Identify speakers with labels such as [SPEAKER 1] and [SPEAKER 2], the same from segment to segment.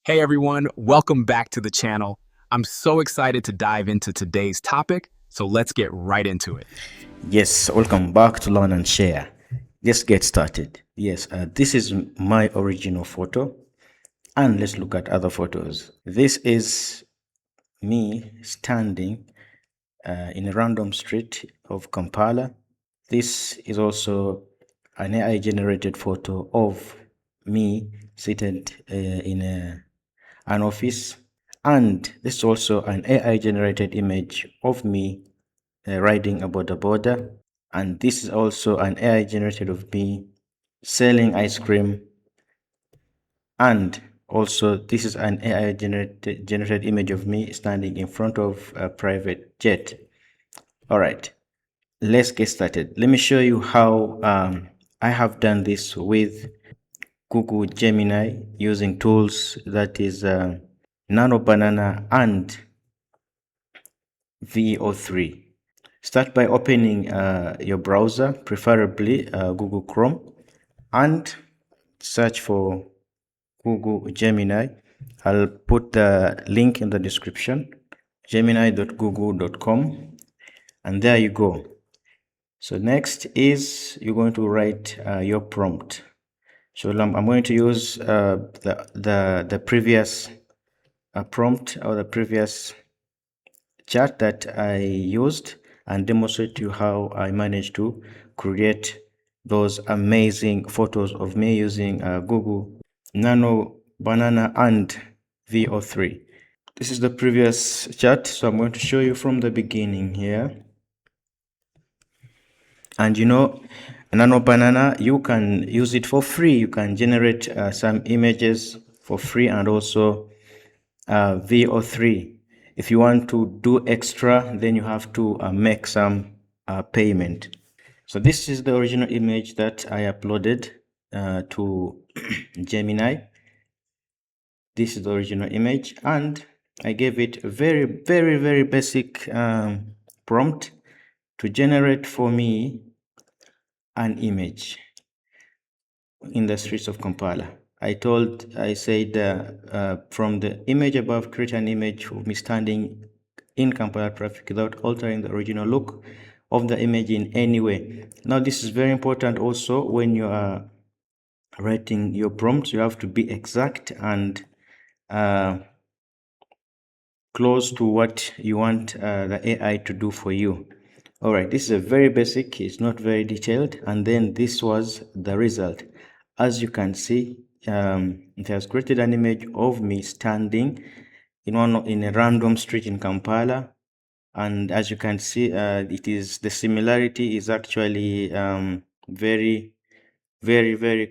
[SPEAKER 1] Hey everyone, welcome back to the channel. I'm so excited to dive into today's topic, so let's get right into it.
[SPEAKER 2] Yes, welcome back to Learn and Share. Let's get started. Yes, this is my original photo, and let's look at other photos. This is me standing in a random street of Kampala. This is also an AI generated photo of me seated in an office, and this is also an AI generated image of me riding a Boda Boda, and this is also an AI generated of me selling ice cream, and also this is an AI generated image of me standing in front of a private jet. All right, let's get started. Let me show you how I have done this with Google Gemini using tools that is Nano Banana and VO3. Start by opening your browser, preferably Google Chrome, and search for Google Gemini. I'll put the link in the description, gemini.google.com, and there you go. So next is you're going to write your prompt. So I'm going to use the previous prompt or the previous chart that I used and demonstrate to you how I managed to create those amazing photos of me using Google Nano Banana and VO3. This is the previous chart, so I'm going to show you from the beginning here. And you know, Nano Banana, you can use it for free. You can generate some images for free, and also VO3. If you want to do extra, then you have to make some payment. So this is the original image that I uploaded to Gemini. This is the original image, and I gave it a very basic prompt to generate for me an image in the streets of Kampala. I said from the image above, create an image of me standing in Kampala traffic without altering the original look of the image in any way. Now, this is very important also when you are writing your prompts. You have to be exact and close to what you want the AI to do for you. All right, this is a very basic, it's not very detailed. And then this was the result. As you can see, it has created an image of me standing in a random street in Kampala. And as you can see, the similarity is actually very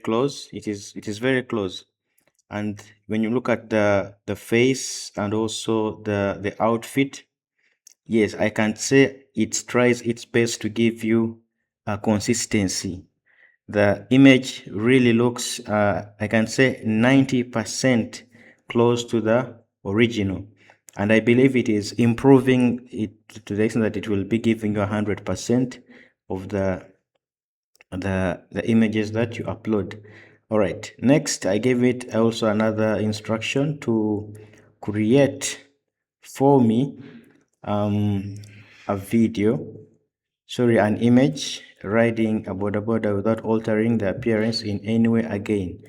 [SPEAKER 2] close. It is very close. And when you look at the face and also the outfit, yes, I can say it tries its best to give you a consistency. The image really looks, I can say 90% close to the original. And I believe it is improving it to the extent that it will be giving you 100% of the images that you upload. All right, next I gave it also another instruction to create for me a video, sorry, an image riding a Boda Boda without altering the appearance in any way again.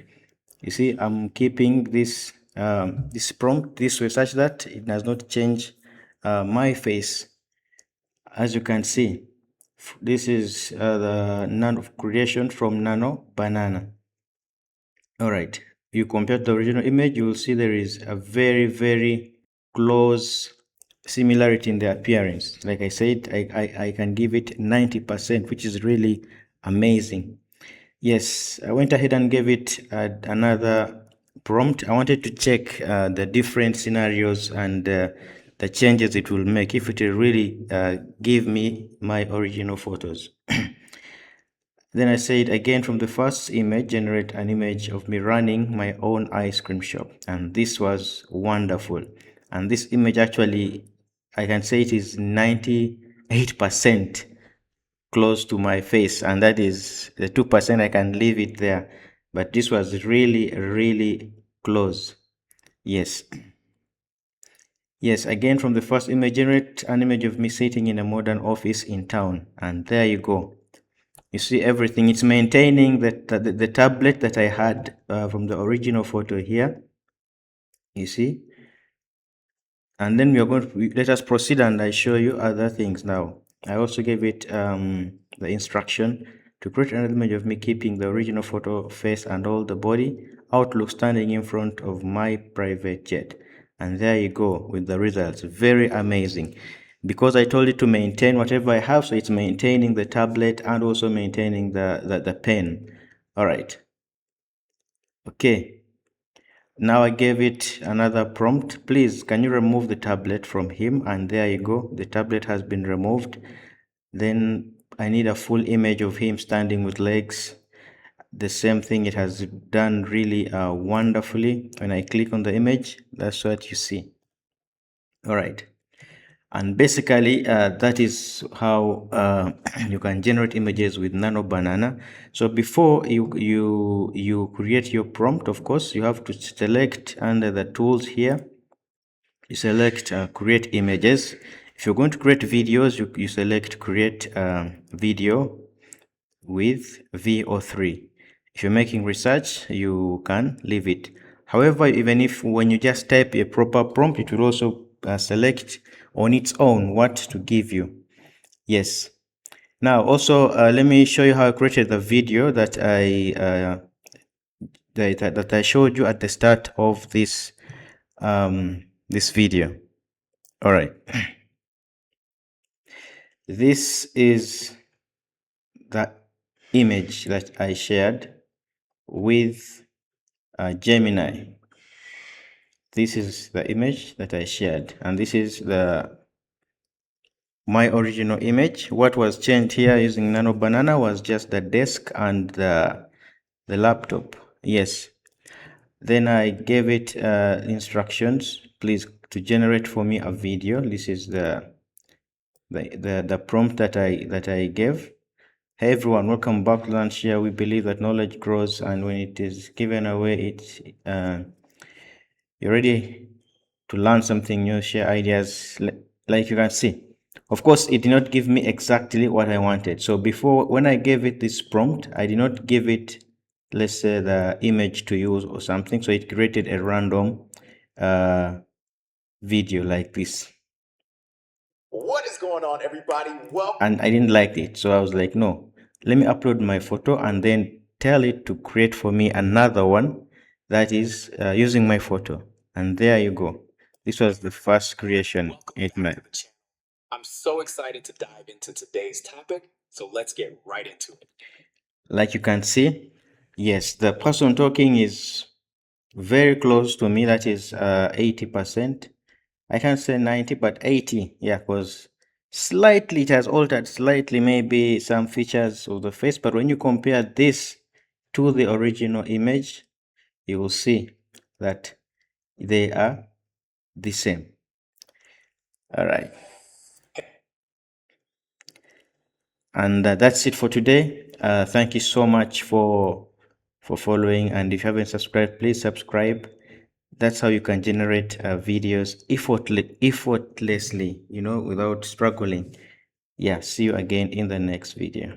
[SPEAKER 2] You see, I'm keeping this this prompt this way such that it does not change my face. As you can see, this is the Nano creation from Nano Banana. All right, you compare the original image, you will see there is a very close similarity in the appearance. Like I said, I can give it 90%, which is really amazing. Yes, I went ahead and gave it another prompt. I wanted to check the different scenarios and the changes it will make, if it will really give me my original photos. Then I said again, from the first image, generate an image of me running my own ice cream shop. And this was wonderful. And this image actually, I can say it is 98% close to my face. And that is the 2% I can leave it there. But this was really close. Yes. Yes, again from the first image, generate an image of me sitting in a modern office in town. And there you go. You see everything. It's maintaining the tablet that I had from the original photo here. You see? And then we are going to, let us proceed and I show you other things now. I also gave it the instruction to create an image of me keeping the original photo face and all the body outlook standing in front of my private jet. And there you go with the results. Very amazing. Because I told it to maintain whatever I have, so it's maintaining the tablet and also maintaining the pen. All right. Okay. Now I gave it another prompt. Please, can you remove the tablet from him? And there you go. The tablet has been removed. Then I need a full image of him standing with legs. The same thing, it has done really wonderfully. When I click on the image, that's what you see. All right. And basically, that is how you can generate images with Nano Banana. So before you create your prompt, of course, you have to select under the tools here. You select create images. If you're going to create videos, you select create video with VO3. If you're making research, you can leave it. However, even if when you just type a proper prompt, it will also select on its own what to give you. Yes. Now, also, let me show you how I created the video that I showed you at the start of this this video. All right. This is the image that I shared with Gemini. This is the image that I shared, and this is my original image. What was changed here using Nano Banana was just the desk and the laptop. Yes. Then I gave it instructions, please, to generate for me a video. This is the prompt that I gave. Hey everyone, welcome back to Learn Share. We believe that knowledge grows, and when it is given away, you're ready to learn something new, share ideas. Like you can see, of course, it did not give me exactly what I wanted. So before, when I gave it this prompt, I did not give it, let's say, the image to use or something. So it created a random video like this. What is going on, everybody? Well, and I didn't like it, so I was like, no, let me upload my photo and then tell it to create for me another one that is using my photo. And there you go. This was the first creation it made.
[SPEAKER 1] I'm so excited to dive into today's topic, so let's get right into it.
[SPEAKER 2] Like you can see, yes, the person talking is very close to me. That is 80%. I can't say 90, but 80. Yeah, because slightly it has altered slightly, maybe some features of the face. But when you compare this to the original image, you will see that they are the same. All right. And that's it for today. Thank you so much for following. And if you haven't subscribed, please subscribe. That's how you can generate videos effortlessly, without struggling. Yeah, see you again in the next video.